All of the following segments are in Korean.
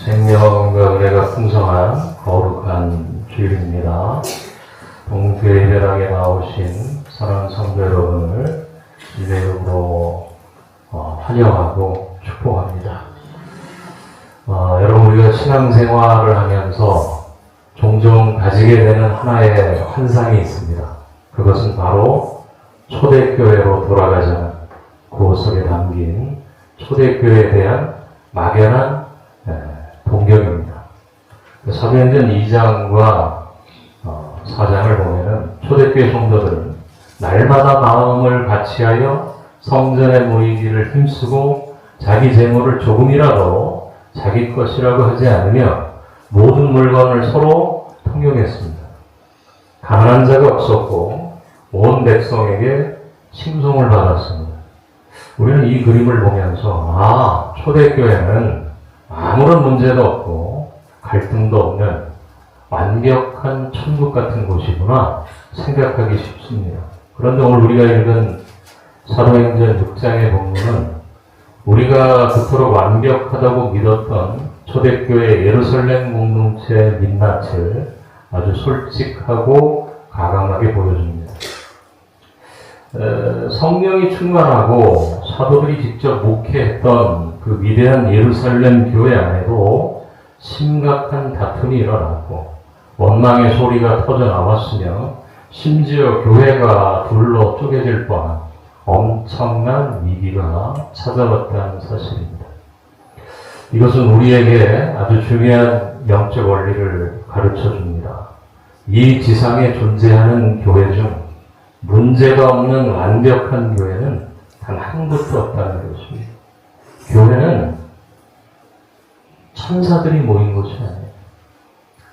생명과 은혜가 풍성한 거룩한 주일입니다. 동교회 예배당에 나오신 사랑하는 성도 여러분을 주님의 이름으로 환영하고 축복합니다. 여러분, 우리가 신앙생활을 하면서 종종 가지게 되는 하나의 환상이 있습니다. 그것은 바로 초대교회로 돌아가자는 그 속에 담긴 초대교회에 대한 막연한 동경입니다. 사도행전 2장과 4장을 보면은 초대교회 성도들은 날마다 마음을 같이하여 성전에 모이기를 힘쓰고 자기 재물을 조금이라도 자기 것이라고 하지 않으며 모든 물건을 서로 통용했습니다. 가난한 자가 없었고 온 백성에게 칭송을 받았습니다. 우리는 이 그림을 보면서 초대교회는 아무런 문제도 없고 갈등도 없는 완벽한 천국 같은 곳이구나 생각하기 쉽습니다. 그런데 오늘 우리가 읽은 사도행전 6장의 본문은 우리가 그토록 완벽하다고 믿었던 초대교회 예루살렘 공동체의 민낯을 아주 솔직하고 가감하게 보여줍니다. 성령이 충만하고 사도들이 직접 목회했던 그 위대한 예루살렘 교회 안에도 심각한 다툼이 일어났고 원망의 소리가 터져 나왔으며 심지어 교회가 둘로 쪼개질 뻔한 엄청난 위기가 찾아왔다는 사실입니다. 이것은 우리에게 아주 중요한 영적 원리를 가르쳐 줍니다. 이 지상에 존재하는 교회 중 문제가 없는 완벽한 교회는 단 한 곳도 없다는 것입니다. 교회는 천사들이 모인 곳이 아니에요.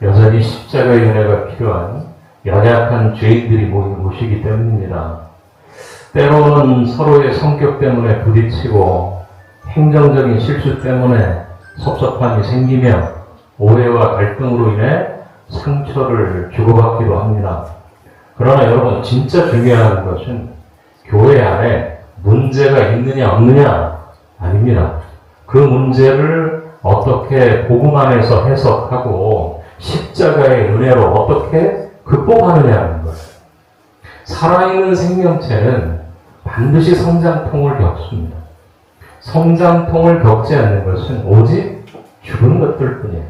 여전히 십자가의 은혜가 필요한 연약한 죄인들이 모인 곳이기 때문입니다. 때로는 서로의 성격 때문에 부딪히고 행정적인 실수 때문에 섭섭함이 생기며 오해와 갈등으로 인해 상처를 주고받기도 합니다. 그러나 여러분, 진짜 중요한 것은 교회 안에 문제가 있느냐 없느냐 아닙니다. 그 문제를 어떻게 복음 안에서 해석하고 십자가의 은혜로 어떻게 극복하느냐는 거예요. 살아있는 생명체는 반드시 성장통을 겪습니다. 성장통을 겪지 않는 것은 오직 죽은 것들 뿐이에요.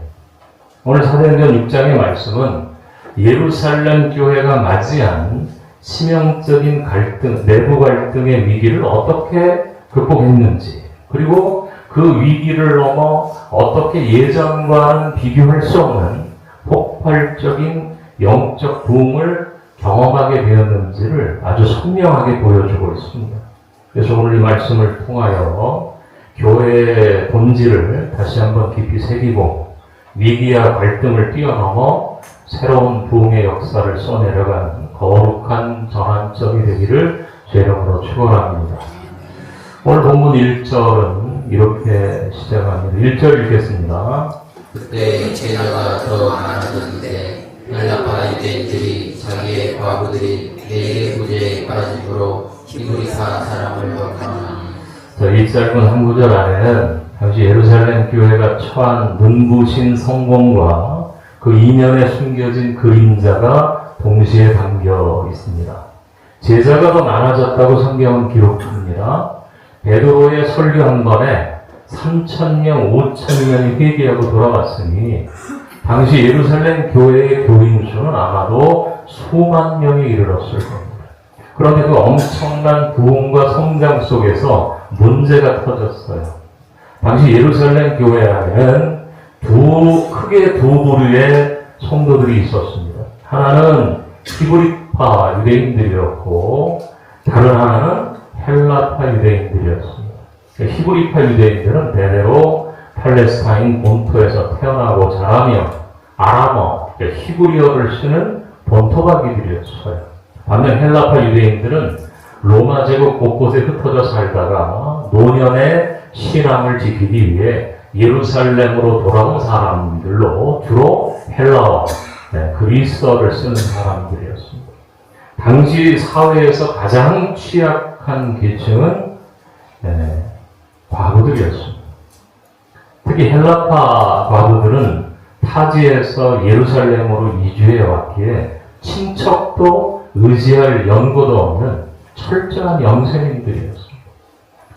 오늘 사도행전 6장의 말씀은 예루살렘 교회가 맞이한 치명적인 갈등, 내부 갈등의 위기를 어떻게 극복했는지, 그리고 그 위기를 넘어 어떻게 예전과는 비교할 수 없는 폭발적인 영적 부흥을 경험하게 되었는지를 아주 선명하게 보여주고 있습니다. 그래서 오늘 이 말씀을 통하여 교회의 본질을 다시 한번 깊이 새기고 위기와 갈등을 뛰어넘어 새로운 부흥의 역사를 써내려가는 거룩한 전환점이 되기를 주 이름으로 축원합니다. 오늘 본문 1절은 이렇게 시작합니다. 1절 읽겠습니다. 그때 제자가 더 많아졌는데 헬라파 유대인들이 자기의 과부들이 대의 구제에 빠짐으로 히브리사 사람을 욕하니. 이 짧은 한 구절 안에는 당시 예루살렘 교회가 처한 눈부신 성공과 그 이면에 숨겨진 그림자가 동시에 담겨 있습니다. 제자가 더 많아졌다고 성경은 기록합니다. 베드로의 설교 한 번에 3,000명, 5,000명이 회개하고 돌아갔으니 당시 예루살렘 교회의 교인 수는 아마도 수만 명에 이르렀을 겁니다. 그런데 그 엄청난 부흥과 성장 속에서 문제가 터졌어요. 당시 예루살렘 교회 안에는 크게 두 부류의 성도들이 있었습니다. 하나는 히브리파 유대인들이었고 다른 하나는 헬라파 유대인들이었습니다. 히브리파 유대인들은 대대로 팔레스타인 본토에서 태어나고 자라며 아람어, 히브리어를 쓰는 본토박이들이었어요. 반면 헬라파 유대인들은 로마 제국 곳곳에 흩어져 살다가 노년의 신앙을 지키기 위해 예루살렘으로 돌아온 사람들로 주로 헬라어, 그리스어를 쓰는 사람들이었습니다. 당시 사회에서 가장 취약한 계층은 과부들이었습니다. 특히 헬라파 과부들은 타지에서 예루살렘으로 이주해 왔기에 친척도 의지할 연고도 없는 철저한 영세민들이었습니다.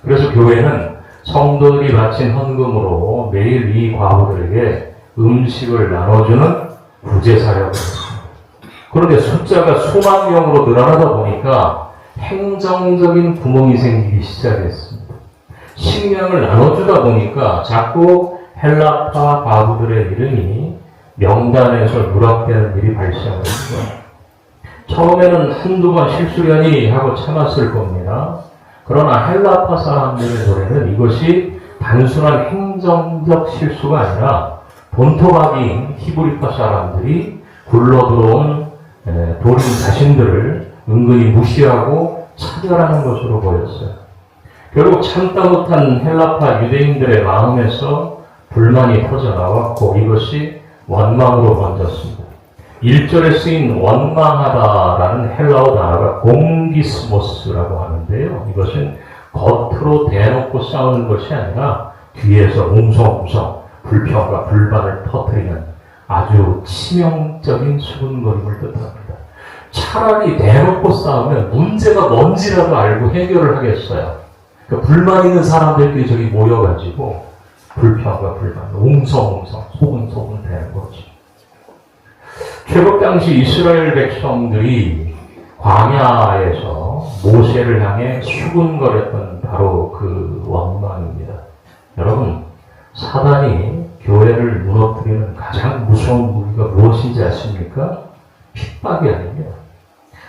그래서 교회는 성도들이 바친 헌금으로 매일 이 과부들에게 음식을 나눠주는 구제사역을 했습니다. 그런데 숫자가 수만 명으로 늘어나다 보니까 행정적인 구멍이 생기기 시작했습니다. 식량을 나눠주다 보니까 자꾸 헬라파 과부들의 이름이 명단에서 누락되는 일이 발생합니다. 처음에는 한두 번 실수려니 하고 참았을 겁니다. 그러나 헬라파 사람들의 노래는 이것이 단순한 행정적 실수가 아니라 본토박이인 히브리파 사람들이 굴러들어온 도린 자신들을 은근히 무시하고 차별하는 것으로 보였어요. 결국 참다 못한 헬라파 유대인들의 마음에서 불만이 터져나왔고 이것이 원망으로 번졌습니다. 1절에 쓰인 원망하다라는 헬라어 단어가 공기스모스라고 하는데요. 이것은 겉으로 대놓고 싸우는 것이 아니라 뒤에서 웅성웅성 불평과 불만을 터뜨리는 아주 치명적인 수군거림을 뜻합니다. 차라리 대놓고 싸우면 문제가 뭔지라도 알고 해결을 하겠어요. 그러니까 불만 있는 사람들끼리 저기 모여가지고 불평과 불만, 웅성웅성, 소근소근 되는 거죠. 최고 당시 이스라엘 백성들이 광야에서 모세를 향해 수군거렸던 바로 그 원망입니다. 여러분, 사단이 교회를 무너뜨리는 가장 무서운 무기가 무엇인지 아십니까? 핍박이 아닙니다.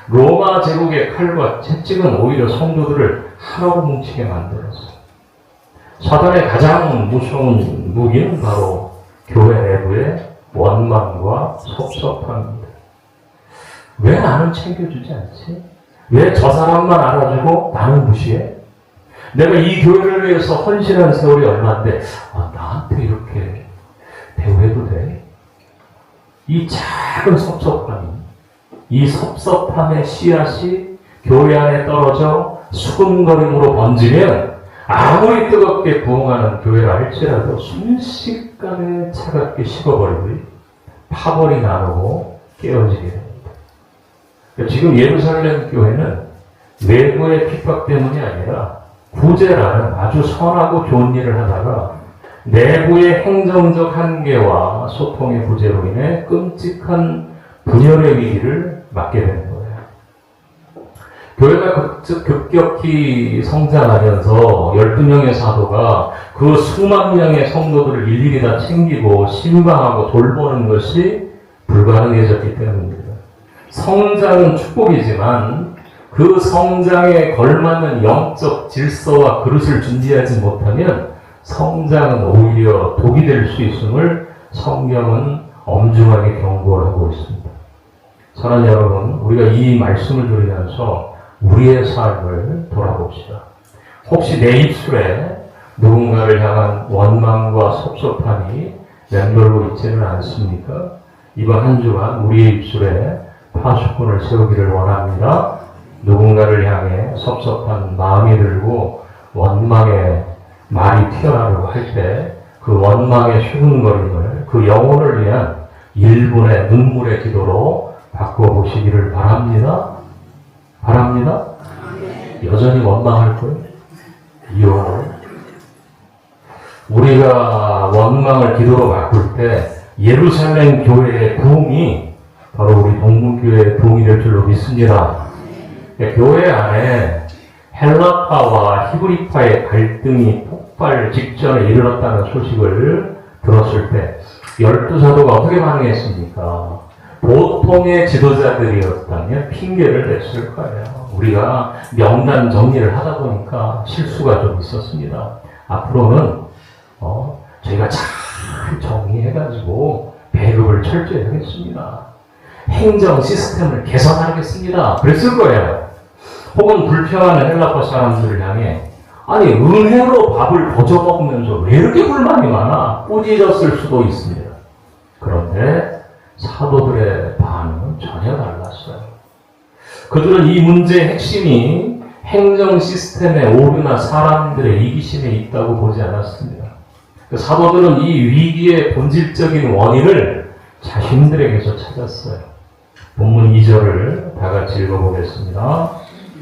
로마 제국의 칼과 채찍은 오히려 성도들을 하나로 뭉치게 만들었어요. 사단의 가장 무서운 무기는 바로 교회 내부의 원망과 섭섭함입니다. 왜 나는 챙겨주지 않지? 왜 저 사람만 알아주고 나는 무시해? 내가 이 교회를 위해서 헌신한 세월이 얼마인데 나한테 이렇게 대우해도 돼? 이 작은 섭섭함이, 이 섭섭함의 씨앗이 교회 안에 떨어져 수군거림으로 번지면 아무리 뜨겁게 부흥하는 교회라 할지라도 순식간에 차갑게 식어버리고 파벌이 나누고 깨어지게 됩니다. 지금 예루살렘 교회는 외부의 핍박 때문이 아니라 구제라는 아주 선하고 좋은 일을 하다가 내부의 행정적 한계와 소통의 부재로 인해 끔찍한 분열의 위기를 맞게 되는 거예요. 교회가 급격히 성장하면서 12명의 사도가 그 수만 명의 성도들을 일일이 다 챙기고 신방하고 돌보는 것이 불가능해졌기 때문입니다. 성장은 축복이지만 그 성장에 걸맞는 영적 질서와 그릇을 준비하지 못하면 성장은 오히려 독이 될 수 있음을 성경은 엄중하게 경고를 하고 있습니다. 사랑하는 여러분, 우리가 이 말씀을 들으면서 우리의 삶을 돌아봅시다. 혹시 내 입술에 누군가를 향한 원망과 섭섭함이 맴돌고 있지는 않습니까? 이번 한 주간 우리의 입술에 파수꾼을 세우기를 원합니다. 누군가를 향해 섭섭한 마음이 들고 원망의 말이 튀어나오려고 할 때 그 원망의 수군거림을 그 영혼을 위한 1분의 눈물의 기도로 바꿔보시기를 바랍니다. 바랍니다. 여전히 원망할 거예요. 이혼을. 우리가 원망을 기도로 바꿀 때 예루살렘 교회의 부흥이 바로 우리 동문교회의 부흥이 될 줄로 믿습니다. 교회 안에 헬라파와 히브리파의 갈등이 폭발 직전에 이르렀다는 소식을 들었을 때 12사도가 어떻게 반응했습니까? 보통의 지도자들이었다면 핑계를 냈을 거예요. 우리가 명단 정리를 하다 보니까 실수가 좀 있었습니다. 앞으로는 저희가 잘 정리해가지고 배급을 철저히 하겠습니다. 행정 시스템을 개선하겠습니다. 그랬을 거예요. 혹은 불평하는 헬라파 사람들을 향해 아니 은혜로 밥을 거저 먹으면서 왜 이렇게 불만이 많아? 꾸짖었을 수도 있습니다. 그런데 사도들의 반응은 전혀 달랐어요. 그들은 이 문제의 핵심이 행정 시스템의 오류나 사람들의 이기심에 있다고 보지 않았습니다. 사도들은 이 위기의 본질적인 원인을 자신들에게서 찾았어요. 본문 2절을 다 같이 읽어보겠습니다.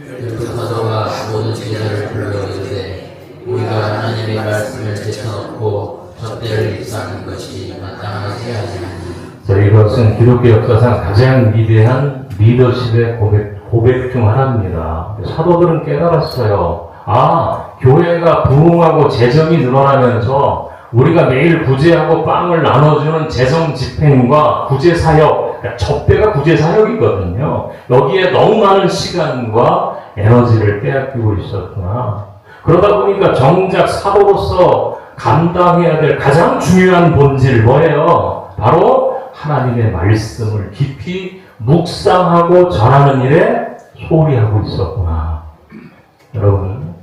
그 사도가 모든 제자를 불러 이르되 우리가 하나님의 말씀을 제쳐놓고 접대를 입사하는 것이 마땅하지 아니하니. 자, 이것은 기독교 역사상 가장 위대한 리더십의 고백 중 하나입니다. 사도들은 깨달았어요. 교회가 부흥하고 재정이 늘어나면서 우리가 매일 구제하고 빵을 나눠주는 재정 집행과 구제 사역, 그러니까 접대가 구제 사역이거든요. 여기에 너무 많은 시간과 에너지를 빼앗기고 있었구나. 그러다 보니까 정작 사도로서 감당해야 될 가장 중요한 본질 뭐예요? 바로 하나님의 말씀을 깊이 묵상하고 전하는 일에 소홀히 하고 있었구나. 여러분,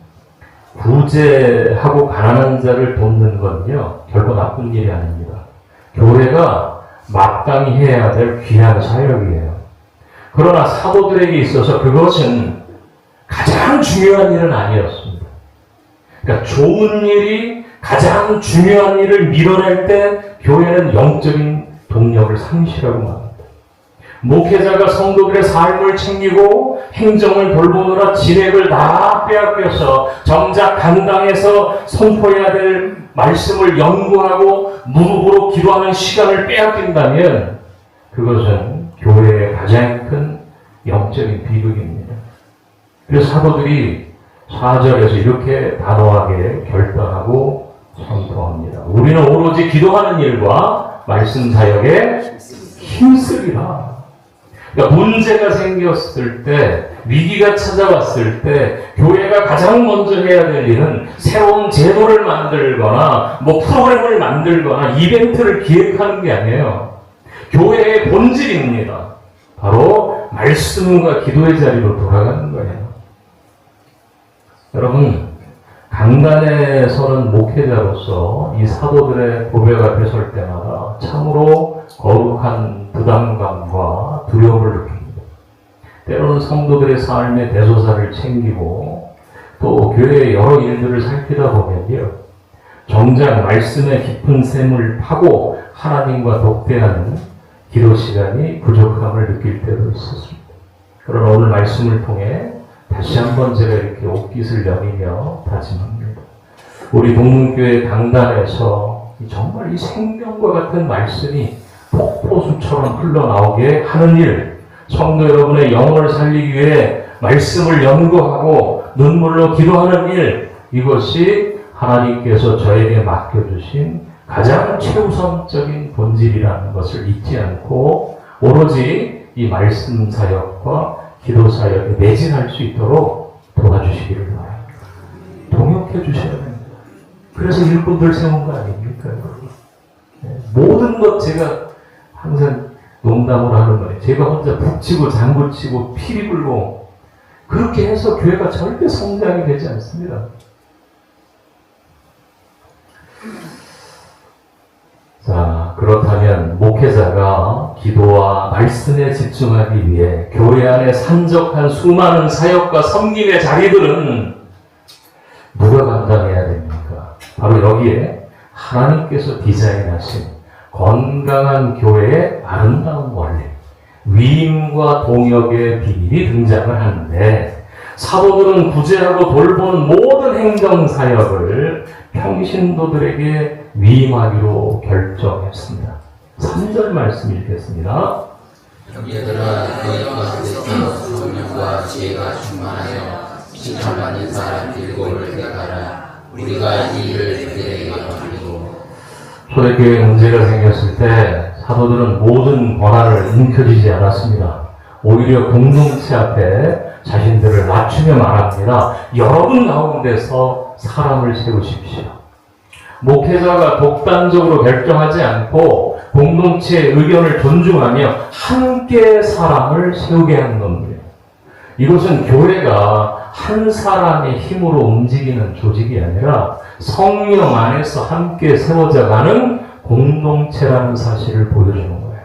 구제하고 가난한 자를 돕는 건요, 결코 나쁜 일이 아닙니다. 교회가 마땅히 해야 될 귀한 사역이에요. 그러나 사도들에게 있어서 그것은 가장 중요한 일은 아니었습니다. 그러니까 좋은 일이 가장 중요한 일을 밀어낼 때 교회는 영적인 동력을 상실하고 맙니다. 목회자가 성도들의 삶을 챙기고 행정을 돌보느라 진액을 다 빼앗겨서 정작 강당에서 선포해야 될 말씀을 연구하고 무릎으로 기도하는 시간을 빼앗긴다면 그것은 교회의 가장 큰 영적인 비극입니다. 그래서 사도들이 4절에서 이렇게 단호하게 결단하고 선포합니다. 우리는 오로지 기도하는 일과 말씀 사역에 힘쓰리라. 그러니까 문제가 생겼을 때, 위기가 찾아왔을 때 교회가 가장 먼저 해야 될 일은 새로운 제도를 만들거나 프로그램을 만들거나 이벤트를 기획하는 게 아니에요. 교회의 본질입니다. 바로 말씀과 기도의 자리로 돌아가는 거예요. 여러분, 강단에 서는 목회자로서 이 사도들의 고백 앞에 설 때마다 참으로 거룩한 부담감과 두려움을 느낍니다. 때로는 성도들의 삶의 대소사를 챙기고 또 교회의 여러 일들을 살피다 보면요, 정작 말씀의 깊은 샘을 파고 하나님과 독대하는 기도 시간이 부족함을 느낄 때도 있었습니다. 그러나 오늘 말씀을 통해 다시 한번 제가 이렇게 옷깃을 여미며 다짐합니다. 우리 동문교회 강단에서 정말 이 생명과 같은 말씀이 폭포수처럼 흘러나오게 하는 일, 성도 여러분의 영혼을 살리기 위해 말씀을 연구하고 눈물로 기도하는 일, 이것이 하나님께서 저에게 맡겨주신 가장 최우선적인 본질이라는 것을 잊지 않고 오로지 이 말씀 사역과 기도 사역에 매진할 수 있도록 도와주시기를 바랍니다. 동역해 주셔야 됩니다. 그래서 일꾼들 세운 거 아닙니까? 모든 것 제가 항상 농담으로 하는 거예요. 제가 혼자 북치고 장구치고 피리 불고 그렇게 해서 교회가 절대 성장이 되지 않습니다. 자, 그렇다면 목회자가 기도와 말씀에 집중하기 위해 교회 안에 산적한 수많은 사역과 섬김의 자리들은 누가 감당해야 됩니까? 바로 여기에 하나님께서 디자인하신 건강한 교회의 아름다운 원리, 위임과 동역의 비밀이 등장을 하는데 사도들은 구제하고 돌보는 모든 행정 사역을 평신도들에게 위임하기로 결정했습니다. 3절 말씀 읽겠습니다. 형제들아 너희 가운데서 성령과 지혜가 충만하여 칭찬받는 사람 7을 택하라. 우리가 이 일을 그들에게 맡기고. 초대교회 문제가 생겼을 때 사도들은 모든 권한을 움켜쥐지 않았습니다. 오히려 공동체 앞에 자신들을 낮추며 말합니다. 여러분 가운데서 사람을 세우십시오. 목회자가 독단적으로 결정하지 않고 공동체의 의견을 존중하며 함께 사람을 세우게 하는 겁니다. 이것은 교회가 한 사람의 힘으로 움직이는 조직이 아니라 성령 안에서 함께 세워져가는 공동체라는 사실을 보여주는 거예요.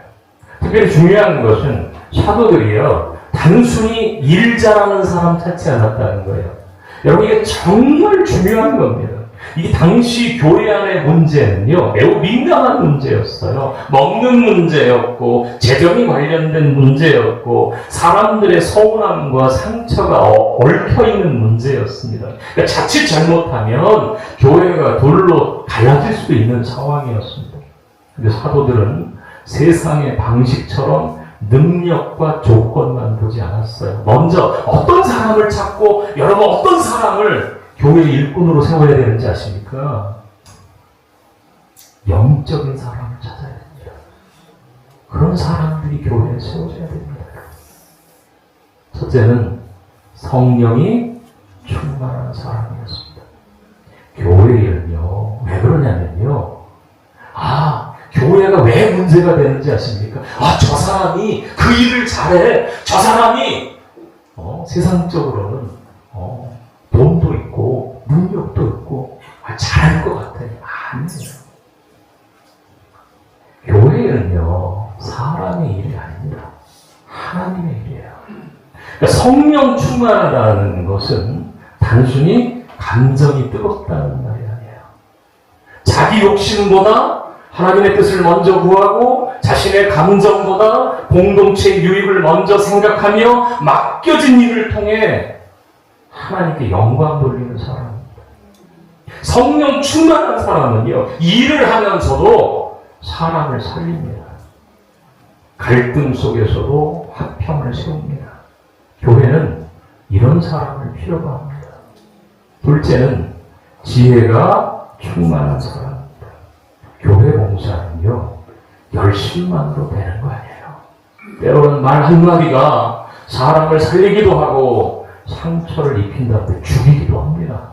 특별히 중요한 것은 사도들이요, 단순히 일 잘하는 사람 찾지 않았다는 거예요. 여러분, 이게 정말 중요한 겁니다. 이 당시 교회 안의 문제는요, 매우 민감한 문제였어요. 먹는 문제였고, 재정이 관련된 문제였고, 사람들의 서운함과 상처가 얽혀있는 문제였습니다. 그러니까 자칫 잘못하면 교회가 돌로 갈라질 수도 있는 상황이었습니다. 근데 사도들은 세상의 방식처럼 능력과 조건만 보지 않았어요. 먼저 어떤 사람을 찾고, 여러분 어떤 사람을 교회 일꾼으로 세워야 되는지 아십니까? 영적인 사람을 찾아야 됩니다. 그런 사람들이 교회에 세워져야 됩니다. 첫째는 성령이 충만한 사람이었습니다. 교회 일은요, 왜 그러냐면요, 교회가 왜 문제가 되는지 아십니까? 저 사람이 그 일을 잘해. 저 사람이 세상적으로는 돈도 있고 능력도 있고 잘할 것 같아. 아니에요. 교회는요, 사람의 일이 아닙니다. 하나님의 일이에요. 그러니까 성령 충만하다는 것은 단순히 감정이 뜨겁다는 말이 아니에요. 자기 욕심보다 하나님의 뜻을 먼저 구하고 자신의 감정보다 공동체의 유익을 먼저 생각하며 맡겨진 일을 통해 하나님께 영광 돌리는 사람입니다. 성령 충만한 사람은요, 일을 하면서도 사람을 살립니다. 갈등 속에서도 화평을 세웁니다. 교회는 이런 사람을 필요로 합니다. 둘째는 지혜가 충만한 사람. 교회 봉사는요, 열심만으로 되는 거 아니에요. 때로는 말 한마디가 사람을 살리기도 하고 상처를 입힌다고 죽이기도 합니다.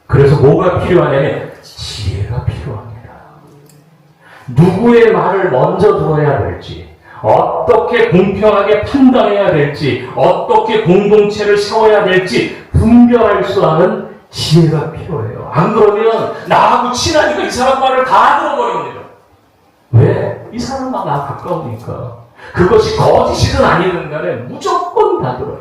그래서 뭐가 필요하냐면 지혜가 필요합니다. 누구의 말을 먼저 들어야 될지, 어떻게 공평하게 판단해야 될지, 어떻게 공동체를 세워야 될지 분별할 수 있는 지혜가 필요해요. 안 그러면 나하고 친하니까 이 사람 말을 다 들어버립니다. 왜? 이 사람과 나 가까우니까. 그것이 거짓이든 아니든 간에 무조건 다 들어요.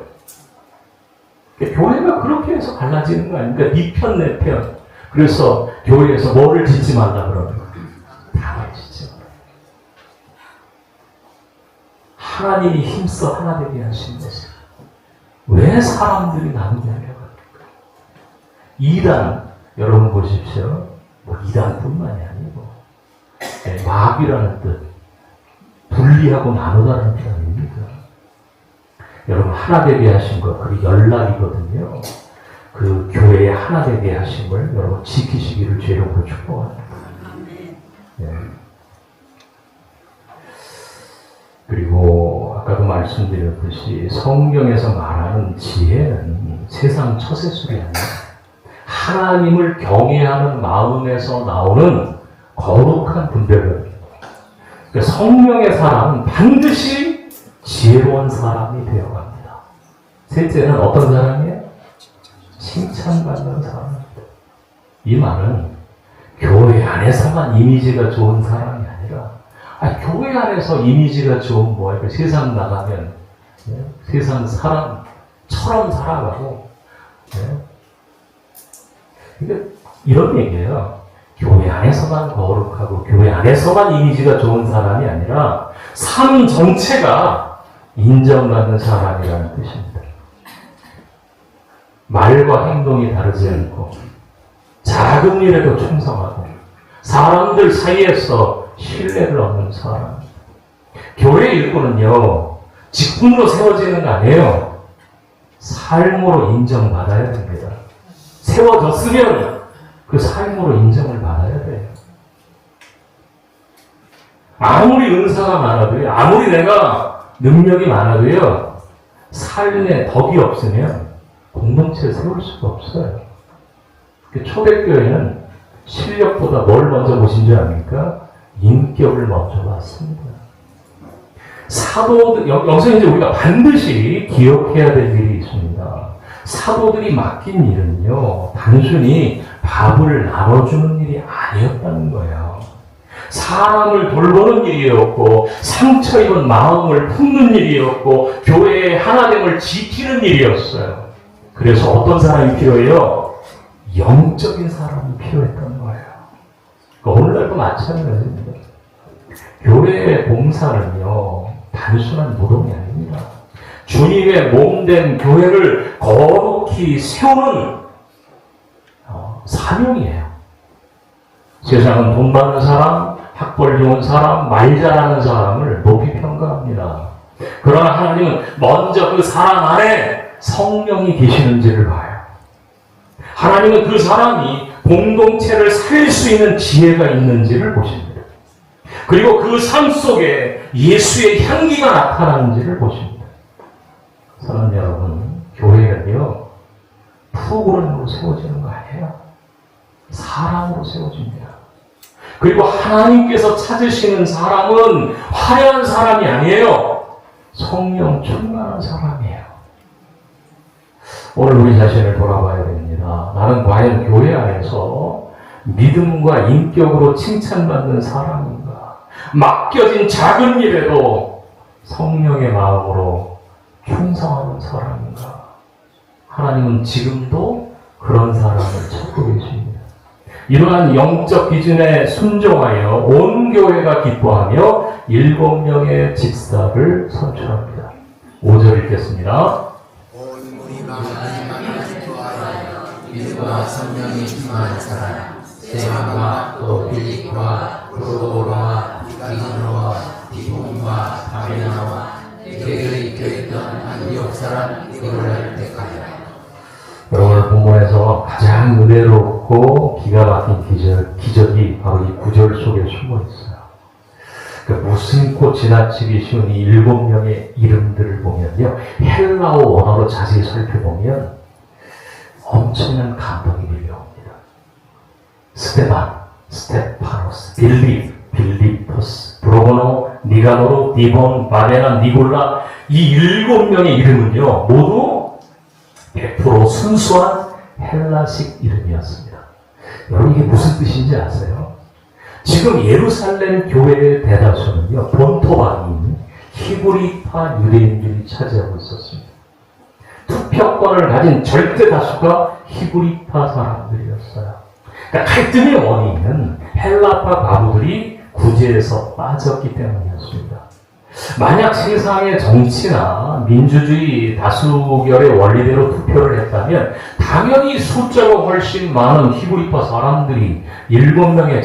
그러니까 교회가 그렇게 해서 갈라지는 거 아닙니까? 네 편, 내 편. 그래서 교회에서 뭐를 짓지 말라 그러는 거예요. 당을 짓지 말라. 하나님이 힘써 하나 되게 하신 것은 왜 사람들이 나누냐면 이단, 여러분 보십시오. 이단뿐만이 아니고 마귀라는 뜻, 분리하고 나누다는 뜻 아닙니까? 여러분 하나 되게 하신 것, 그게 연락이거든요. 그 교회의 하나 되게 하심을 여러분 지키시기를 죄령으로 축복합니다. 네. 그리고 아까도 말씀드렸듯이 성경에서 말하는 지혜는 세상 처세술이 아니에요. 하나님을 경외하는 마음에서 나오는 거룩한 분별력입니다. 그러니까 성령의 사람은 반드시 지혜로운 사람이 되어갑니다. 셋째는 어떤 사람이에요? 칭찬받는 사람입니다. 이 말은 교회 안에서만 이미지가 좋은 사람이 아니라 교회 안에서 이미지가 좋은 뭐예요? 세상 나가면 세상 사람처럼 살아가고 그러니까 이런 얘기예요. 교회 안에서만 거룩하고 교회 안에서만 이미지가 좋은 사람이 아니라 삶 전체가 인정받는 사람이라는 뜻입니다. 말과 행동이 다르지 않고 작은 일에도 충성하고 사람들 사이에서 신뢰를 얻는 사람. 교회 일꾼은요, 직분으로 세워지는 거 아니에요. 삶으로 인정받아야 됩니다. 세워졌으면 그 삶으로 인정을 받아야 돼요. 아무리 은사가 많아도요, 아무리 내가 능력이 많아도요, 삶에 덕이 없으면 공동체를 세울 수가 없어요. 초대교회는 실력보다 뭘 먼저 보신 줄 압니까? 인격을 먼저 봤습니다. 사도들, 여기서 이제 우리가 반드시 기억해야 될 일이 있습니다. 사도들이 맡긴 일은요, 단순히 밥을 나눠주는 일이 아니었다는 거예요. 사람을 돌보는 일이었고, 상처 입은 마음을 품는 일이었고, 교회의 하나됨을 지키는 일이었어요. 그래서 어떤 사람이 필요해요? 영적인 사람이 필요했던 거예요. 그러니까 오늘날도 마찬가지입니다. 교회의 봉사는요, 단순한 노동이 아닙니다. 주님의 몸된 교회를 거룩히 세우는 사명이에요. 세상은 돈 많은 사람, 학벌 좋은 사람, 말 잘하는 사람을 높이 평가합니다. 그러나 하나님은 먼저 그 사람 안에 성령이 계시는지를 봐요. 하나님은 그 사람이 공동체를 살릴 수 있는 지혜가 있는지를 보십니다. 그리고 그 삶 속에 예수의 향기가 나타나는지를 보십니다. 사랑하는 여러분, 교회는요, 프로그램으로 세워지는 거 아니에요. 사람으로 세워집니다. 그리고 하나님께서 찾으시는 사람은 화려한 사람이 아니에요. 성령 충만한 사람이에요. 오늘 우리 자신을 돌아봐야 됩니다. 나는 과연 교회 안에서 믿음과 인격으로 칭찬받는 사람인가? 맡겨진 작은 일에도 성령의 마음으로 충성하는 사람인가? 하나님은 지금도 그런 사람을 찾고 계십니다. 이러한 영적 기준에 순종하여 온 교회가 기뻐하며 7명의 집사를 선출합니다. 5절 읽겠습니다. 온 무리가 하나님 앞에 좋아하여 믿음과 성령이 충만한 사람 스데반과 또 빌립과 프로고로와 니가노와 디몬과 바베나와 교회에 있던 안디옥 사람 니고라를 택하여. 오늘 본문에서 가장 은혜롭고 기가 막힌 기적이 바로 이 구절 속에 숨어 있어요. 그러니까 무심코 지나치기 쉬운 이 7명의 이름들을 보면요, 헬라어 원어로 자세히 살펴보면 엄청난 감동이 밀려옵니다. 스테반, 스테파노스, 빌리퍼스, 브로고노, 니가노로, 디본, 바베나, 니골라, 이 7명의 이름은요, 모두 100% 순수한 헬라식 이름이었습니다. 여러분, 이게 무슨 뜻인지 아세요? 지금 예루살렘 교회의 대다수는요, 본토방인 히브리파 유대인들이 차지하고 있었습니다. 투표권을 가진 절대 다수가 히브리파 사람들이었어요. 그러니까 갈등의 원인은 헬라파 가부들이 구제에서 빠졌기 때문이었습니다. 만약 세상의 정치나 민주주의 다수결의 원리대로 투표를 했다면 당연히 숫자가 훨씬 많은 히브리파 사람들이 7명의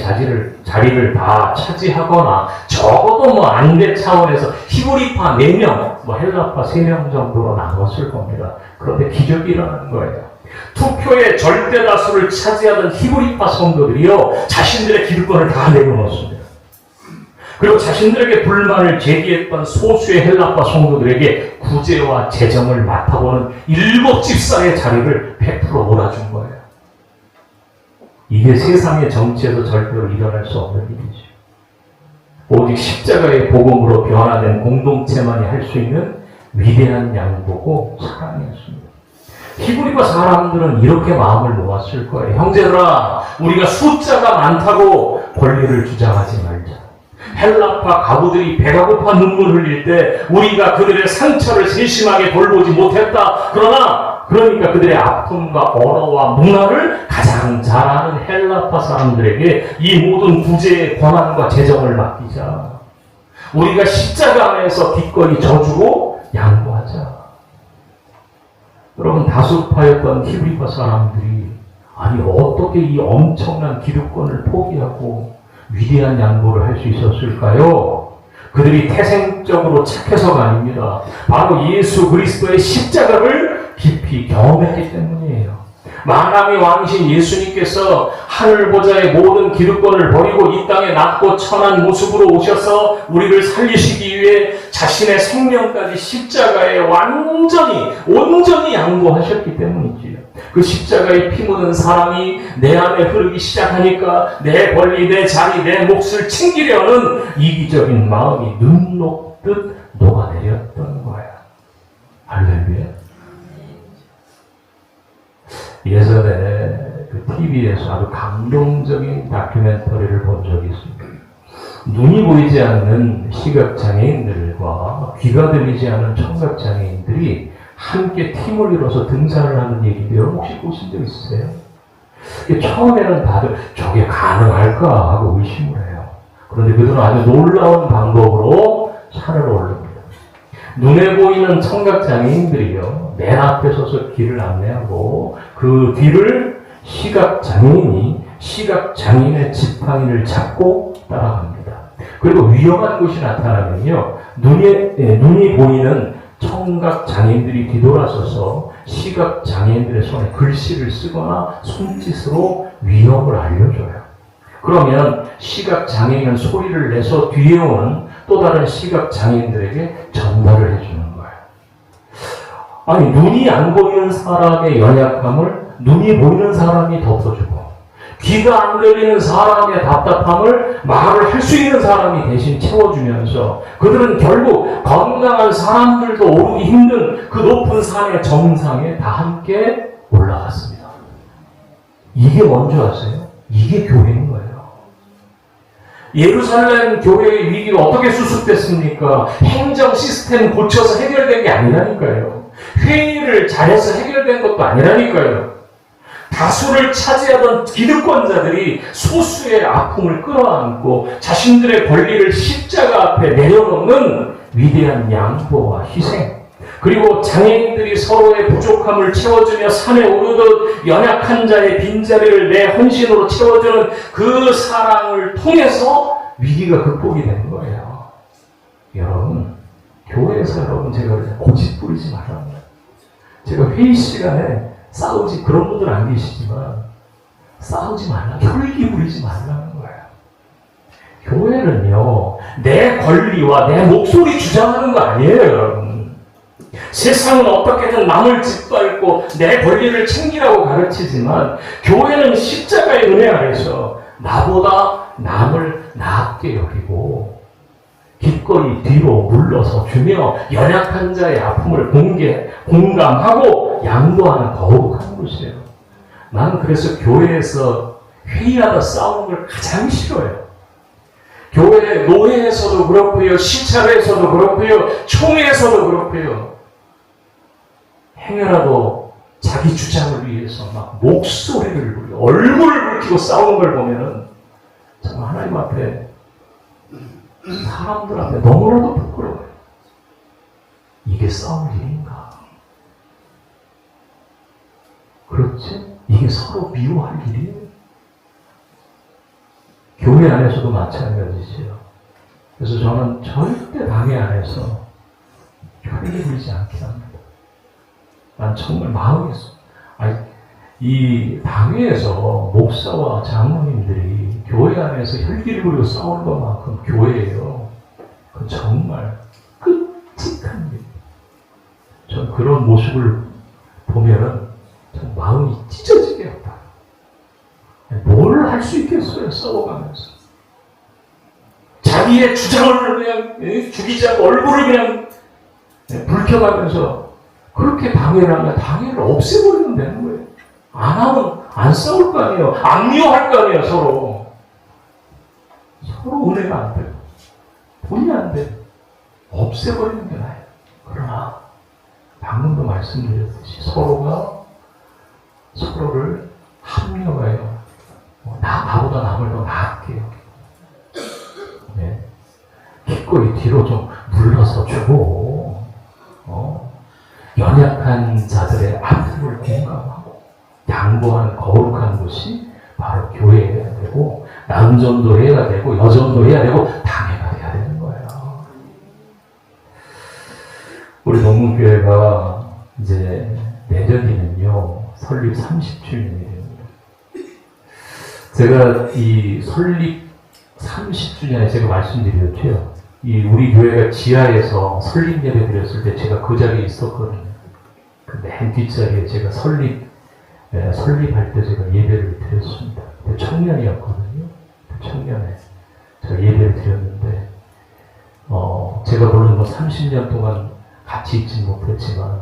자리를 다 차지하거나 적어도 안대 차원에서 히브리파 4명, 헬라파 3명 정도로 나눴을 겁니다. 그런데 기적이 일어나는 거예요. 투표의 절대 다수를 차지하던 히브리파 성도들이요, 자신들의 기득권을 다 내려놓습니다. 그리고 자신들에게 불만을 제기했던 소수의 헬라파 성도들에게 구제와 재정을 맡아보는 7 집사의 자리를 100% 몰아준 거예요. 이게 세상의 정치에서 절대로 일어날 수 없는 일이죠. 오직 십자가의 복음으로 변화된 공동체만이 할 수 있는 위대한 양보고 사랑이었습니다. 히브리파 사람들은 이렇게 마음을 모았을 거예요. 형제들아, 우리가 숫자가 많다고 권리를 주장하지 말자. 헬라파 가부들이 배가 고파 눈물 흘릴 때 우리가 그들의 상처를 세심하게 돌보지 못했다. 그러니까 그들의 아픔과 언어와 문화를 가장 잘 아는 헬라파 사람들에게 이 모든 구제의 권한과 재정을 맡기자. 우리가 십자가 안에서 기꺼이 져주고 양보하자. 여러분, 다수파였던 히브리파 사람들이 아니 어떻게 이 엄청난 기득권을 포기하고 위대한 양보를 할 수 있었을까요? 그들이 태생적으로 착해서가 아닙니다. 바로 예수 그리스도의 십자가를 깊이 경험했기 때문이에요. 만왕의 왕이신 예수님께서 하늘보좌의 모든 기득권을 버리고 이 땅에 낮고 천한 모습으로 오셔서 우리를 살리시기 위해 자신의 생명까지 십자가에 온전히 양보하셨기 때문이지요. 그 십자가에 피 묻은 사람이 내 안에 흐르기 시작하니까 내 권리, 내 자리, 내 몫을 챙기려는 이기적인 마음이 눈 녹듯 녹아내렸던 거야. 할렐루야. 예전에 그 TV에서 아주 감동적인 다큐멘터리를 본 적이 있습니다. 눈이 보이지 않는 시각장애인들과 귀가 들리지 않는 청각장애인들이 함께 팀을 이뤄서 등산을 하는 얘기인데 여러분 혹시 보신 적 있으세요? 처음에는 다들 저게 가능할까 하고 의심을 해요. 그런데 그들은 아주 놀라운 방법으로 산을 오릅니다. 눈에 보이는 청각장애인들이요, 맨 앞에 서서 길을 안내하고 그 뒤를 시각장애인이 시각장애인의 지팡이를 잡고 따라갑니다. 그리고 위험한 곳이 나타나면요, 눈이 보이는 청각장애인들이 뒤돌아서서 시각장애인들의 손에 글씨를 쓰거나 손짓으로 위험을 알려줘요. 그러면 시각장애인은 소리를 내서 뒤에 오는 또 다른 시각장애인들에게 전달을 해주는 거예요. 아니, 눈이 안 보이는 사람의 연약함을 눈이 보이는 사람이 덮어주고, 귀가 안 들리는 사람의 답답함을 말을 할 수 있는 사람이 대신 채워주면서 그들은 결국 건강한 사람들도 오르기 힘든 그 높은 산의 정상에 다 함께 올라갔습니다. 이게 뭔지 아세요? 이게 교회인 거예요. 예루살렘 교회의 위기가 어떻게 수습됐습니까? 행정 시스템 고쳐서 해결된 게 아니라니까요. 회의를 잘해서 해결된 것도 아니라니까요. 다수를 차지하던 기득권자들이 소수의 아픔을 끌어안고 자신들의 권리를 십자가 앞에 내려놓는 위대한 양보와 희생, 그리고 장애인들이 서로의 부족함을 채워주며 산에 오르듯 연약한 자의 빈자리를 내 헌신으로 채워주는 그 사랑을 통해서 위기가 극복이 된 거예요. 여러분, 교회에서 여러분, 제가 고집 부리지 말라는 거예요. 제가 회의 시간에 싸우지, 그런 분들 안 계시지만 싸우지 말라, 혈기 부리지 말라는 거예요. 교회는요, 내 권리와 내 목소리 주장하는 거 아니에요, 여러분. 세상은 어떻게든 남을 짓밟고 내 권리를 챙기라고 가르치지만 교회는 십자가의 은혜 아래서 나보다 남을 낮게 여기고 기꺼이 뒤로 물러서 주며 연약한 자의 아픔을 공감하고 양보하는 거룩한 곳이에요. 나는 그래서 교회에서 회의하다 싸우는 걸 가장 싫어해요. 교회 노회에서도 그렇고요, 시찰에서도 그렇고요, 총회에서도 그렇고요. 행여라도 자기 주장을 위해서 막 목소리를 부리고 얼굴을 붉히고 싸우는 걸 보면은 정말 하나님 앞에, 사람들 앞에 너무나도 부끄러워요. 이게 싸울 일인가? 그렇지? 이게 서로 미워할 일이에요. 교회 안에서도 마찬가지지요. 그래서 저는 절대 당회 안에서 혈기 부리지 않게 합니다. 난 정말 마음에서, 이 당회에서 목사와 장로님들이 교회 안에서 혈기를 부리고 싸우는 것만큼 교회예요. 그건 정말 끔찍한 일이에요. 전 그런 모습을 보면은 전 마음이 찢어지게 아파요. 뭘 할 수 있겠어요, 싸워가면서. 자기의 주장을 그냥 죽이자고 얼굴을 그냥 붉혀가면서 그렇게 방해를 하면 당회를 없애버리면 되는 거예요. 안 하면 안 싸울 거 아니에요. 안 미워할 거 아니에요, 서로. 서로 은혜가 안 돼요. 돈이 안 돼요. 없애버리는 게 나아요. 그러나 방금도 말씀드렸듯이 서로가 서로를 합력하여 나보다 남을 더 나았게 여기고, 네. 기꺼이 뒤로 좀 물러서 주고, 연약한 자들의 아픔을 공감하고 양보하는 거룩한 곳이 바로 교회여야 되고, 남전도 해야 되고 여전도 해야 되고 당회가 돼야 되는 거예요. 우리 동문교회가 이제 내년이면요 설립 30주년이 됩니다. 제가 이 설립 30주년에 제가 말씀드렸죠. 이 우리 교회가 지하에서 설립 예배 드렸을 때 제가 그 자리에 있었거든요. 그 맨 뒷자리에 제가 설립할 때 제가 예배를 드렸습니다. 청년이었거든요. 청년에 제가 예배를 드렸는데, 제가 물론 30년 동안 같이 있지는 못했지만,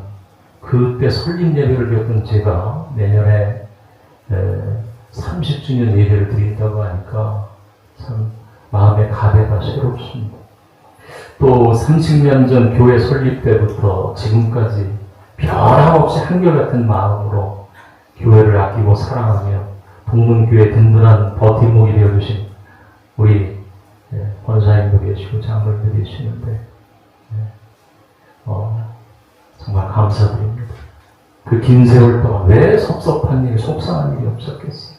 그때 설립 예배를 드렸던 제가 내년에 30주년 예배를 드린다고 하니까 참 마음의 가배가 새롭습니다. 또 30년 전 교회 설립 때부터 지금까지 변함없이 한결같은 마음으로 교회를 아끼고 사랑하며 동문교회 든든한 버팀목이 되어주신 우리 권사님도 계시고 장로님도 계시는데 정말 감사드립니다. 그 긴 세월 동안 왜 섭섭한 일, 속상한 일이 없었겠어요.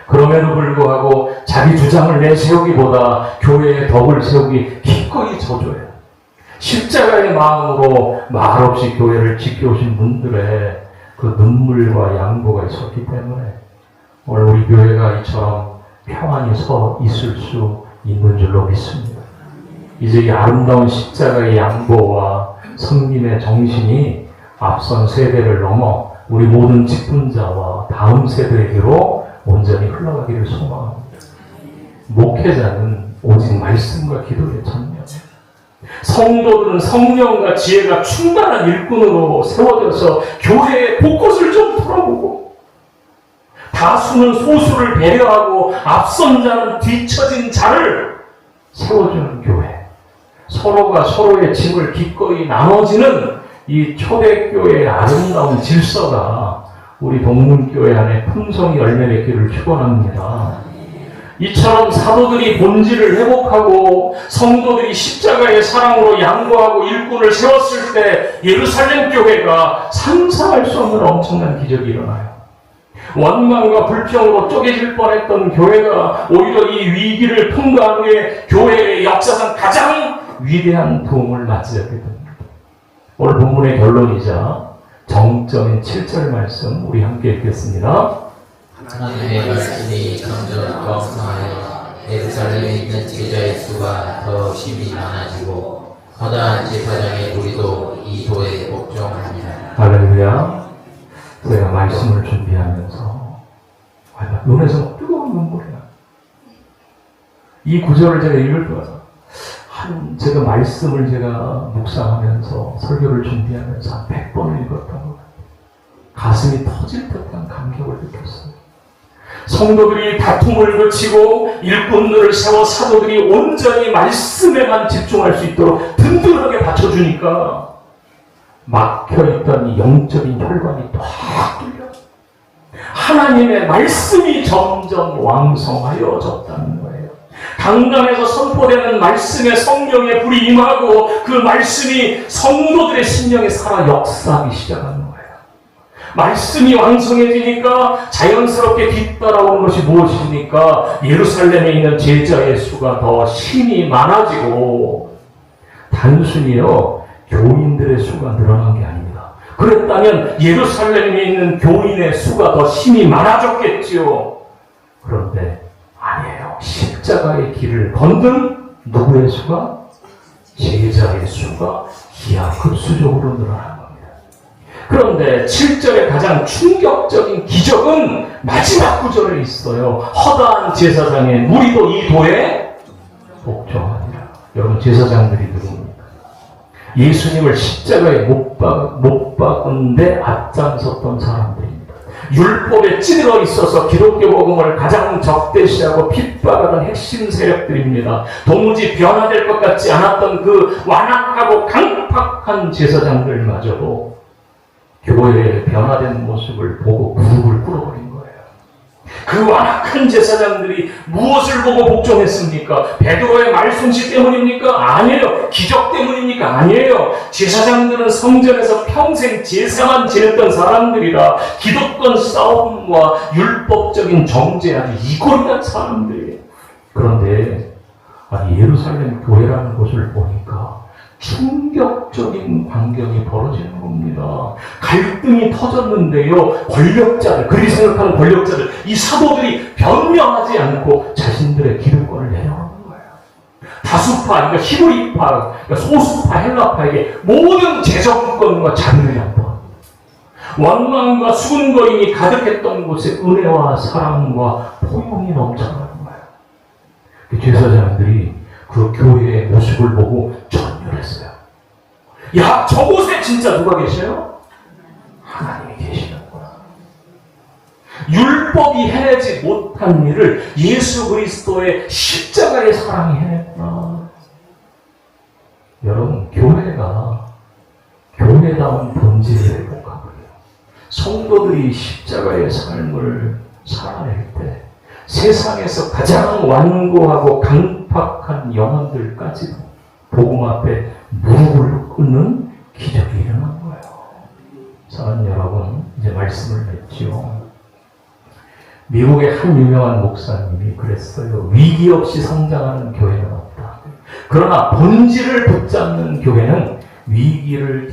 그럼에도 불구하고 자기 주장을 내세우기보다 교회의 덕을 세우기 기꺼이 저조해요. 십자가의 마음으로 말없이 교회를 지켜오신 분들의 그 눈물과 양보가 있었기 때문에 오늘 우리 교회가 이처럼 평안히 서 있을 수 있는 줄로 믿습니다. 이제 이 아름다운 십자가의 양보와 섬김의 정신이 앞선 세대를 넘어 우리 모든 직분자와 다음 세대에게로 온전히 흘러가기를 소망합니다. 목회자는 오직 말씀과 기도에 전념. 성도들은 성령과 지혜가 충만한 일꾼으로 세워져서 교회의 곳곳을 좀 풀어보고 다수는 소수를 배려하고 앞선 자는 뒤처진 자를 세워주는 교회. 서로가 서로의 짐을 기꺼이 나눠지는 이 초대교회의 아름다운 질서가 우리 동문교회 안에 풍성히 열매 맺기를 축원합니다. 이처럼 사도들이 본질을 회복하고 성도들이 십자가의 사랑으로 양보하고 일꾼을 세웠을 때 예루살렘 교회가 상상할 수 없는 엄청난 기적이 일어나요. 원망과 불평으로 쪼개질 뻔했던 교회가 오히려 이 위기를 통과한 후에 교회의 역사상 가장 위대한 도움을 맞이하게 됩니다. 오늘 본문의 결론이자 정점인 7절 말씀 우리 함께 읽겠습니다. 하나님의 말씀이 점점 왕성하여 예루살렘에 있는 제자의 수가 더 심히 많아지고 허다한 제사장의 무리도 이 도에 복종합니다. 할렐루야. 제가 말씀을 준비하면서 눈에서 뜨거운 눈물이 나요. 이 구절을 제가 읽을 때마다 제가 말씀을 제가 묵상하면서 설교를 준비하면서 한 100번을 읽었던 것 같아요. 가슴이 터질 듯한 감격을 느꼈어요. 성도들이 다툼을 그치고 일꾼들을 세워 사도들이 온전히 말씀에만 집중할 수 있도록 든든하게 받쳐주니까 막혀있던 이 영적인 혈관이 확 뚫려 하나님의 말씀이 점점 왕성하여졌다는 거예요. 강단에서 선포되는 말씀의 성령의 불이 임하고 그 말씀이 성도들의 심령에 살아 역사하기 시작하는 거예요. 말씀이 왕성해지니까 자연스럽게 뒤따라오는 것이 무엇입니까? 예루살렘에 있는 제자의 수가 더 심히 많아지고 단순히요 교인들의 수가 늘어난 게 아닙니다. 그랬다면 예루살렘에 있는 교인의 수가 더 심히 많아졌겠지요. 그런데 아니에요. 십자가의 길을 걷는 누구의 수가? 제자의 수가 기하급수적으로 늘어난 겁니다. 그런데 7절의 가장 충격적인 기적은 마지막 구절에 있어요. 허다한 제사장의 무리도 이 도에 복종하니라. 여러분 제사장들이 누굽니까? 예수님을 십자가에 못 박은 데 앞장섰던 사람들입니다. 율법에 찌들어 있어서 기독교 복음을 가장 적대시하고 핍박하던 핵심 세력들입니다. 도무지 변화될 것 같지 않았던 그 완악하고 강팍한 제사장들마저도 교회의 변화된 모습을 보고 무릎을 꿇어버린 거예요. 그 완악한 제사장들이 무엇을 보고 복종했습니까? 베드로의 말솜씨 때문입니까? 아니에요. 기적 때문입니까? 아니에요. 제사장들은 성전에서 평생 제사만 지냈던 사람들이라 기득권 싸움과 율법적인 정죄에 아주 이골이던 사람들이에요. 그런데 예루살렘 교회라는 곳을 보니까 충격적인 광경이 벌어지는 겁니다. 갈등이 터졌는데요. 권력자들, 그리 생각하는 권력자들, 이 사도들이 변명하지 않고 자신들의 기득권을 내려놓는 거예요. 다수파, 그러니까 히브리파, 그러니까 소수파, 헬라파에게 모든 재정권과 자유를 양보합니다. 원망과 수군거림이 가득했던 곳에 은혜와 사랑과 포용이 넘쳐나는 거예요. 제사장들이 그 교회의 모습을 보고 전율했어요. 야, 저곳에 진짜 누가 계셔요? 하나님이 계시는구나. 율법이 해내지 못한 일을 예수 그리스도의 십자가의 사랑이 해냈구나. 여러분, 교회가 교회다운 본질을 회복하고요. 성도들이 십자가의 삶을 살아낼 때 세상에서 가장 완고하고 강팍한 영혼들까지도 복음 앞에 무릎을 꿇는 기적이 일어난 거예요. 사랑하는 여러분, 이제 말씀을 맺지요. 미국의 한 유명한 목사님이 그랬어요. 위기 없이 성장하는 교회는 없다. 그러나 본질을 붙잡는 교회는 위기를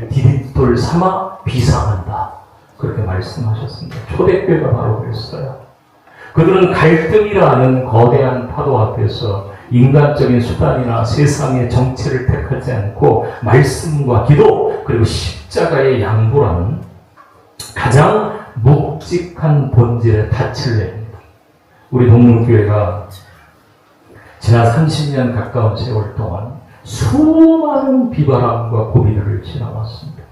디딤돌 삼아 비상한다. 그렇게 말씀하셨습니다. 초대교회가 바로 그랬어요. 그들은 갈등이라는 거대한 파도 앞에서 인간적인 수단이나 세상의 정체를 택하지 않고 말씀과 기도 그리고 십자가의 양보라는 가장 묵직한 본질의 닻을 냅니다. 우리 동문교회가 지난 30년 가까운 세월 동안 수많은 비바람과 고비들을 지나왔습니다.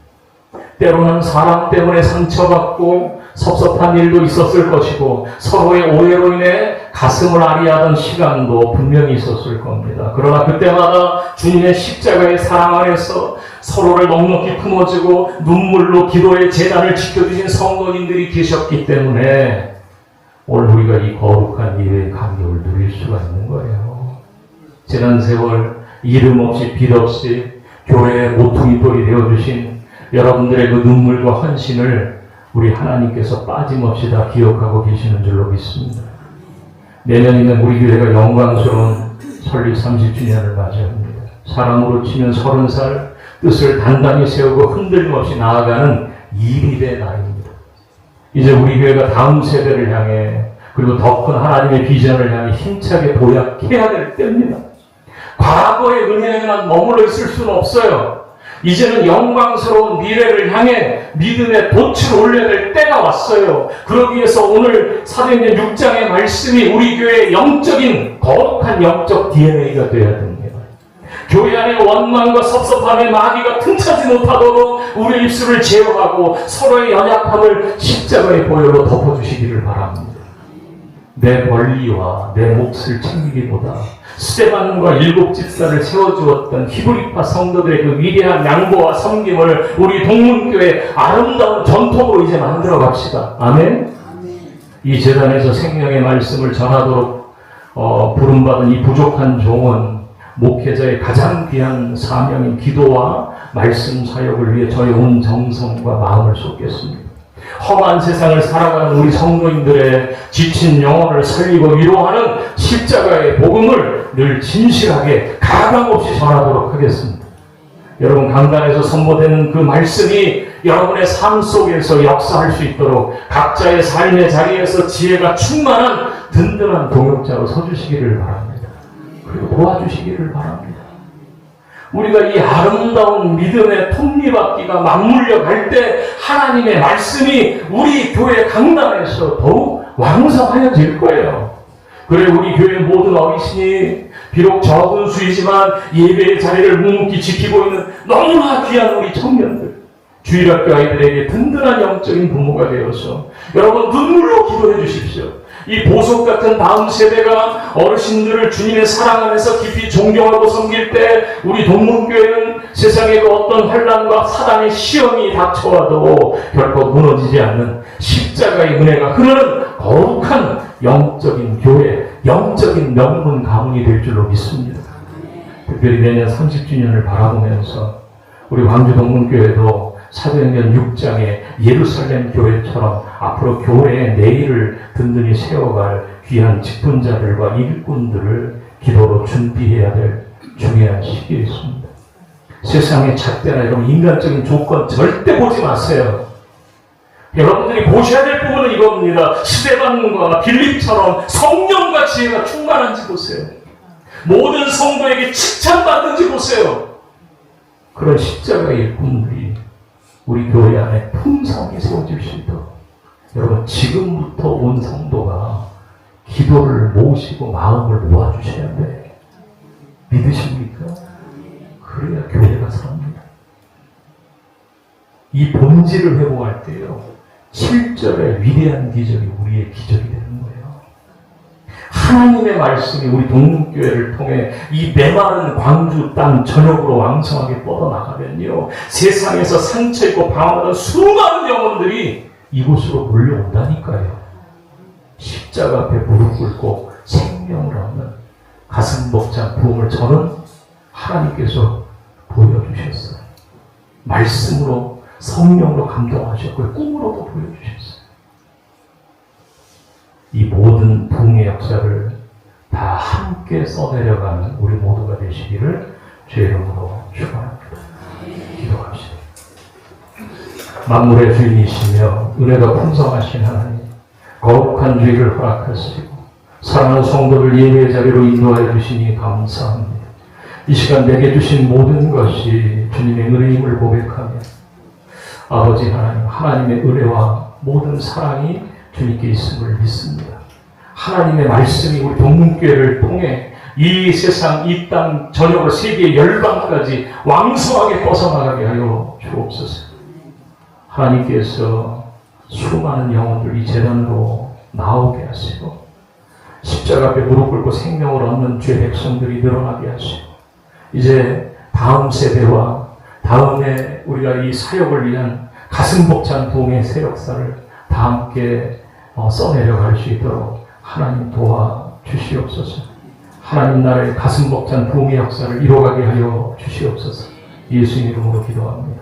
때로는 사람 때문에 상처받고 섭섭한 일도 있었을 것이고 서로의 오해로 인해 가슴을 아리하던 시간도 분명히 있었을 겁니다. 그러나 그때마다 주님의 십자가의 사랑 안에서 서로를 넉넉히 품어주고 눈물로 기도의 제단을 지켜주신 성도님들이 계셨기 때문에 오늘 우리가 이 거룩한 예배의 감격을 누릴 수가 있는 거예요. 지난 세월 이름 없이 빛 없이 교회의 모퉁이돌이 되어주신 여러분들의 그 눈물과 헌신을 우리 하나님께서 빠짐없이 다 기억하고 계시는 줄로 믿습니다. 내년이면 우리 교회가 영광스러운 설립 30주년을 맞이합니다. 사람으로 치면 30살 뜻을 단단히 세우고 흔들림 없이 나아가는 이립의 나이입니다. 이제 우리 교회가 다음 세대를 향해 그리고 더 큰 하나님의 비전을 향해 힘차게 도약해야 될 때입니다. 과거의 은혜에만 머물러 있을 수는 없어요. 이제는 영광스러운 미래를 향해 믿음의 돛을 올려야 될 때가 왔어요. 그러기 위해서 오늘 사도행전 6장의 말씀이 우리 교회의 영적인 거룩한 영적 DNA가 되어야 됩니다. 교회 안에 원망과 섭섭함의 마귀가 틈차지 못하도록 우리 입술을 제어하고 서로의 연약함을 십자가의 보혈로 덮어주시기를 바랍니다. 내 권리와 내 몫을 챙기기보다 스데반과 7 집사를 세워주었던 히브리파 성도들의 그 위대한 양보와 섬김을 우리 동문교회 아름다운 전통으로 이제 만들어 갑시다. 아멘? 이 재단에서 생명의 말씀을 전하도록 부름받은 이 부족한 종은 목회자의 가장 귀한 사명인 기도와 말씀 사역을 위해 저의 온 정성과 마음을 쏟겠습니다. 험한 세상을 살아가는 우리 성도님들의 지친 영혼을 살리고 위로하는 십자가의 복음을 늘 진실하게 가감없이 전하도록 하겠습니다. 여러분 강단에서 선포되는 그 말씀이 여러분의 삶 속에서 역사할 수 있도록 각자의 삶의 자리에서 지혜가 충만한 든든한 동역자로 서주시기를 바랍니다. 그리고 도와주시기를 바랍니다. 우리가 이 아름다운 믿음의 톱니바퀴가 맞물려 갈 때 하나님의 말씀이 우리 교회 강단에서 더욱 왕성하여질 거예요. 그래 우리 교회 모든 어르신이 비록 적은 수이지만 예배의 자리를 묵묵히 지키고 있는 너무나 귀한 우리 청년들, 주일학교 아이들에게 든든한 영적인 부모가 되어서 여러분 눈물로 기도해 주십시오. 이 보석 같은 다음 세대가 어르신들을 주님의 사랑 안에서 깊이 존경하고 섬길 때 우리 동문교회는 세상의 그 어떤 환난과 사단의 시험이 닥쳐와도 결코 무너지지 않는 십자가의 은혜가 흐르는 거룩한 영적인 교회, 영적인 명문 가문이 될 줄로 믿습니다. 특별히 내년 30주년을 바라보면서 우리 광주 동문교회도 사도행전 6장의 예루살렘 교회처럼 앞으로 교회의 내일을 든든히 세워갈 귀한 직분자들과 일꾼들을 기도로 준비해야 될 중요한 시기에 있습니다. 세상의 잣대나 이런 인간적인 조건 절대 보지 마세요. 여러분들이 보셔야 될 부분은 이겁니다. 스데반과 빌립처럼 성령과 지혜가 충만한지 보세요. 모든 성도에게 칭찬받는지 보세요. 그런 십자가의 일꾼들이 우리 교회 안에 풍성히 세워질 수 있도록 여러분 지금부터 온 성도가 기도를 모으시고 마음을 모아주셔야 돼. 믿으십니까? 그래야 교회가 삽니다. 이 본질을 회복할 때요 7절의 위대한 기적이 우리의 기적이 되는 거예요. 하나님의 말씀이 우리 동문교회를 통해 이 메마른 광주 땅 전역으로 왕성하게 뻗어나가면요 세상에서 상처있고 방황하던 수많은 영혼들이 이곳으로 몰려온다니까요. 십자가 앞에 무릎 꿇고 생명을 얻는 가슴 벅찬 부흥을 저는 하나님께서 보여주셨어요. 말씀으로 성령으로 감동하셨고 꿈으로도 보여주셨어요. 이 모든 부흥의 역사를 다 함께 써내려가는 우리 모두가 되시기를 주의 이름으로 축원합니다. 기도합시다. 만물의 주인이시며 은혜가 풍성하신 하나님, 거룩한 주의를 허락하시고 사랑하는 성도를 예배의 자리로 인도하여 주시니 감사합니다. 이 시간 내게 주신 모든 것이 주님의 은혜임을 고백하며 아버지 하나님, 하나님의 은혜와 모든 사랑이 주님께 있음을 믿습니다. 하나님의 말씀이 우리 동문교회를 통해 이 세상, 이 땅 전역으로 세계 열방까지 왕성하게 뻗어나가게 하여 주옵소서. 하나님께서 수많은 영혼들 이 재단으로 나오게 하시고 십자가 앞에 무릎 꿇고 생명을 얻는 죄 백성들이 늘어나게 하시고 이제 다음 세대와 다음에 우리가 이 사역을 위한 가슴 벅찬 부흥의 새 역사를 다 함께 써내려갈 수 있도록 하나님 도와주시옵소서. 하나님 나라의 가슴 벅찬 부흥의 역사를 이뤄가게 하여 주시옵소서. 예수 이름으로 기도합니다.